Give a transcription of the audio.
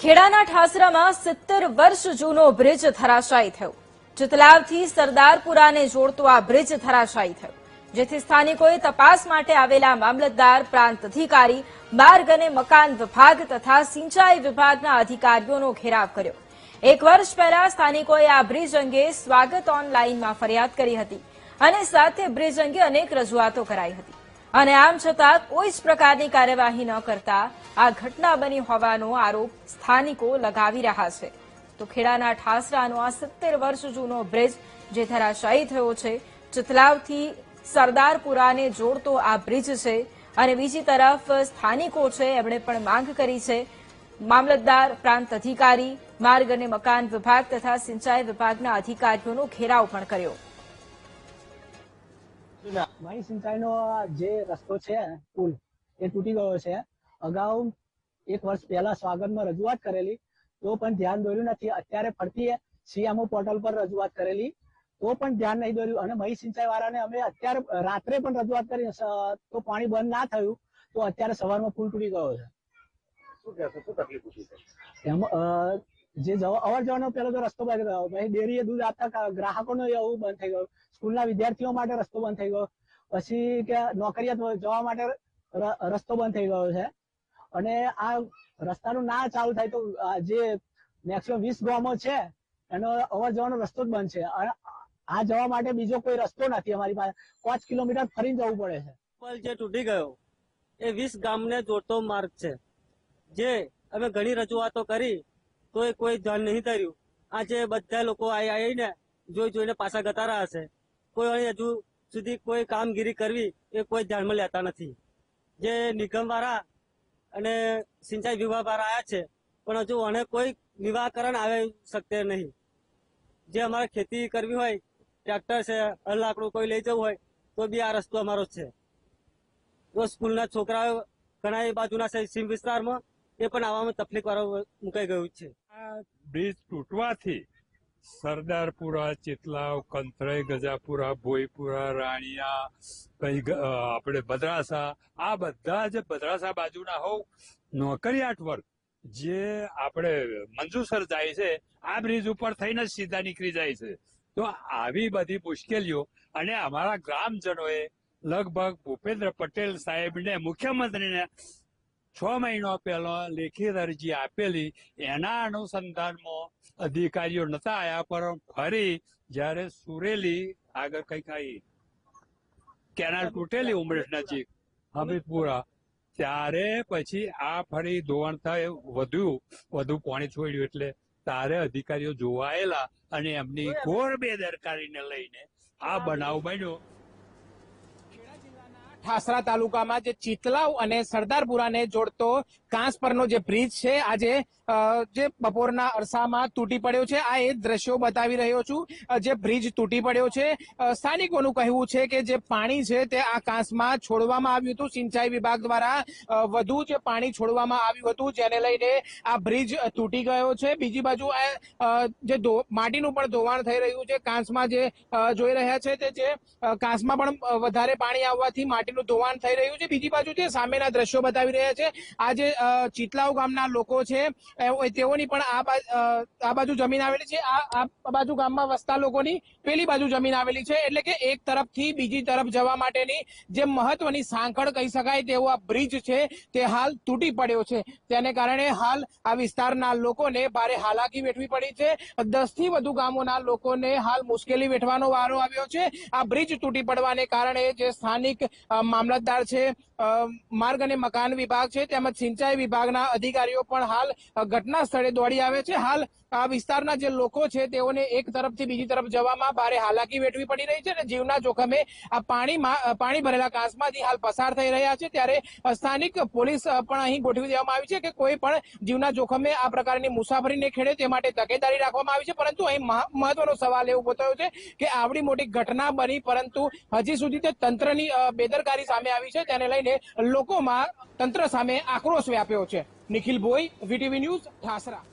ખેડાના ઠાસરામાં 70 વર્ષ જૂનો બ્રિજ ધરાશાયી થયો। ચિતલાવથી સરદારપુરાને જોડતો આ બ્રિજ ધરાશાયી થયો, જેથી સ્થાનિકોએ તપાસ માટે આવેલા મામલતદાર, પ્રાંત અધિકારી, માર્ગ અને મકાન વિભાગ તથા સિંચાઈ વિભાગના અધિકારીઓનો ઘેરાવ કર્યો। 1 વર્ષ પહેલા સ્થાનિકોએ આ બ્રિજ અંગે સ્વાગત ઓનલાઈનમાં ફરિયાદ કરી હતી અને સાથે બ્રિજ અંગે અનેક રજૂઆતો કરાઈ હતી, અને આમ છતાં કોઈ જ પ્રકારની કાર્યવાહી ન કરતા આ ઘટના બની હોવાનો આરોપ સ્થાનિકો લગાવી રહ્યા છે। તો ખેડાના ઠાસરાનો આ 70 વર્ષ જૂનો બ્રિજ જે ધરાશાયી થયો છે, ચિતલાવથી સરદારપુરાને જોડતો આ બ્રિજ છે, અને બીજી તરફ સ્થાનિકો છે એમણે પણ માંગ કરી છે મામલતદાર, પ્રાંત અધિકારી, માર્ગ અને મકાન વિભાગ તથા સિંચાઈ વિભાગના અધિકારીઓનો ઘેરાવ પણ કર્યો। મારી સિંચાઈનો જે રસ્તો છે પુલ એ તૂટી ગયો છે। અગાઉ 1 વર્ષ પહેલા સ્વાગતમાં રજૂઆત કરેલી તો પણ ધ્યાન દોર્યું નથી। અત્યારે ફરતી સીએમઓ પોર્ટલ પર રજૂઆત કરેલી તો પણ ધ્યાન નહીં દોર્યું, અને મહી સિંચાઈ વાળાને અમે અત્યારે રાત્રે પણ રજૂઆત કરી તો પાણી બંધ ના થયું, તો અત્યારે સવારમાં પુલ તૂટી ગયો છે। શું તકલીફ ઊભી થઈ? જે અવર જવાનો પેલો તો રસ્તો બંધ ગયો, પછી ડેરીએ દૂધ આપતા ગ્રાહકોનો એવું બંધ થઈ ગયો, સ્કૂલના વિદ્યાર્થીઓ માટે રસ્તો બંધ થઈ ગયો, પછી કે નોકરિયાત જવા માટે રસ્તો બંધ થઈ ગયો છે। અને આ રસ્તાનું ના ચાલુ થાય તો જે મેક્સિમમ 20 ગામો છે એનો અવર જવાનો રસ્તો જ બંધ છે, અને આ જવા માટે બીજો કોઈ રસ્તો નથી અમારી પાસે, 5 કિલોમીટર ફરીને જવું પડે છે। પુલ જે તૂટી ગયો એ 20 ગામને જોડતો માર્ગ છે, જે અમે ઘણી રજૂઆતો કરી તો કોઈ ધ્યાન નહીં ધર્યું। આજે બધા લોકો આવીને જોઈને પાછા ગતારા હશે, કોઈ હજુ સુધી કોઈ કામગીરી કરવી એ કોઈ ધ્યાનમાં લેતા નથી। જે નિગમ વાળા અને સિંચાઈ વિભાગ વાળા આવ્યા છે પણ હજુ અને કોઈ નિવાકરણ આવી શકતે નહીં। જે અમારે ખેતી કરવી હોય, ટ્રેક્ટર છે, લાકડું કોઈ લઈ જવું હોય તો બી આ રસ્તો અમારો છે। તો સ્કૂલના છોકરાઓ ઘણા એ બાજુના છે સીમ વિસ્તારમાં, એ પણ આવવામાં તકલીફ વાળો મુકાઈ ગયું છે। આ બ્રિજ તૂટવાથી સરદારપુરા, ચિતલાવ, કંથરાઈ, ગજાપુરા, ભોઈપુરા, રાણીયા, આપણે બદરાસા, આ બધા જ બદરાસા બાજુના હોવ નોકરિયાત વર્ગ જે આપણે મંજુસર જાય છે, આ બ્રિજ ઉપર થઈને સીધા નીકળી જાય છે। તો આવી બધી મુશ્કેલીઓ, અને અમારા ગ્રામજનોએ લગભગ ભૂપેન્દ્ર પટેલ સાહેબને, મુખ્યમંત્રીને 6 મહિના પહેલા લેખિત અરજી આપેલી, એના અનુસંધાનમાં અધિકારીઓ નતા આવ્યા, પણ ફરી જયારે સુરેલી આગળ કઈ કેનાલ તૂટેલી ઉમરેઠ નજીક હમીદપુરા, ત્યારે પછી આ ફરી ધોવાણ થાય, વધુ પાણી છોડ્યું, એટલે તારે અધિકારીઓ જોવા આવેલા અને એમની ઘોર બેદરકારીને લઈને આ બનાવ બન્યો। ઠાસરા તાલુકામાં જે ચિતલાવ અને સરદારપુરાને જોડતો કાંસ પરનો જે બ્રિજ છે, આજે જે બપોરના અરસામાં તૂટી પડ્યો છે। આ એ દ્રશ્યો બતાવી રહ્યો છું, જે બ્રિજ તૂટી પડ્યો છે। સ્થાનિકોનું કહેવું છે કે જે પાણી છે તે આ કાંસમાં છોડવામાં આવ્યું હતું, સિંચાઈ વિભાગ દ્વારા વધુ જે પાણી છોડવામાં આવ્યું હતું, જેને લઈને આ બ્રિજ તૂટી ગયો છે। બીજી બાજુ જે માટીનું પણ ધોવાણ થઈ રહ્યું છે, કાંસમાં જે જોઈ રહ્યા છે તે જે કાંસમાં પણ વધારે પાણી આવવાથી માટીનું ધોવાણ થઈ રહ્યું છે। બીજી બાજુ જે સામેના દ્રશ્યો બતાવી રહ્યા છે, આ જે ચિતલાવ ગામના લોકો છે તેઓની પણ આ બાજુ જમીન આવેલી છે, આ બાજુ ગામમાં વસતા લોકોની પેલી બાજુ જમીન આવેલી છે, એટલે કે એક તરફથી બીજી તરફ જવા માટેની જે મહત્વની સાંકળ કહી શકાય તેવો આ બ્રિજ છે તે હાલ તૂટી પડ્યો છે। તેને કારણે હાલ આ વિસ્તારના લોકોને ભારે હાલાકી વેઠવી પડી છે। 10 થી વધુ ગામોના લોકોને હાલ મુશ્કેલી વેઠવાનો વારો આવ્યો છે। આ બ્રિજ તૂટી પડવાને કારણે જે સ્થાનિક મામલતદાર છે, માર્ગ અને મકાન વિભાગ છે, તેમજ સિંચાઈ વિભાગના અધિકારીઓ પણ હાલ ઘટના સ્થળે દોડી આવે છે। હાલ આ વિસ્તારના જે લોકો છે તેઓને એક તરફથી બીજી તરફ જવામાં ભારે હાલાકી વેઠવી પડી રહી છે, અને જીવના જોખમે આ પાણી ભરેલા કાંસમાંથી હાલ પસાર થઈ રહ્યા છે। ત્યારે સ્થાનિક પોલીસ પણ અહીં ગોઠવી દેવામાં આવી છે કે કોઈ પણ જીવના જોખમે આ પ્રકારની મુસાફરી ને ખેડે તે માટે તકેદારી રાખવામાં આવી છે। પરંતુ અહીં મહત્વનો સવાલ એવો ઉભો છે કે આવડી મોટી ઘટના બની, પરંતુ હજી સુધી તે તંત્રની બેદરકારી સામે આવી છે, તેને લઈને લોકોમાં તંત્ર સામે આક્રોશ વ્યાપ્યો છે। Nikhil Bhoi, VTV news, Thasra.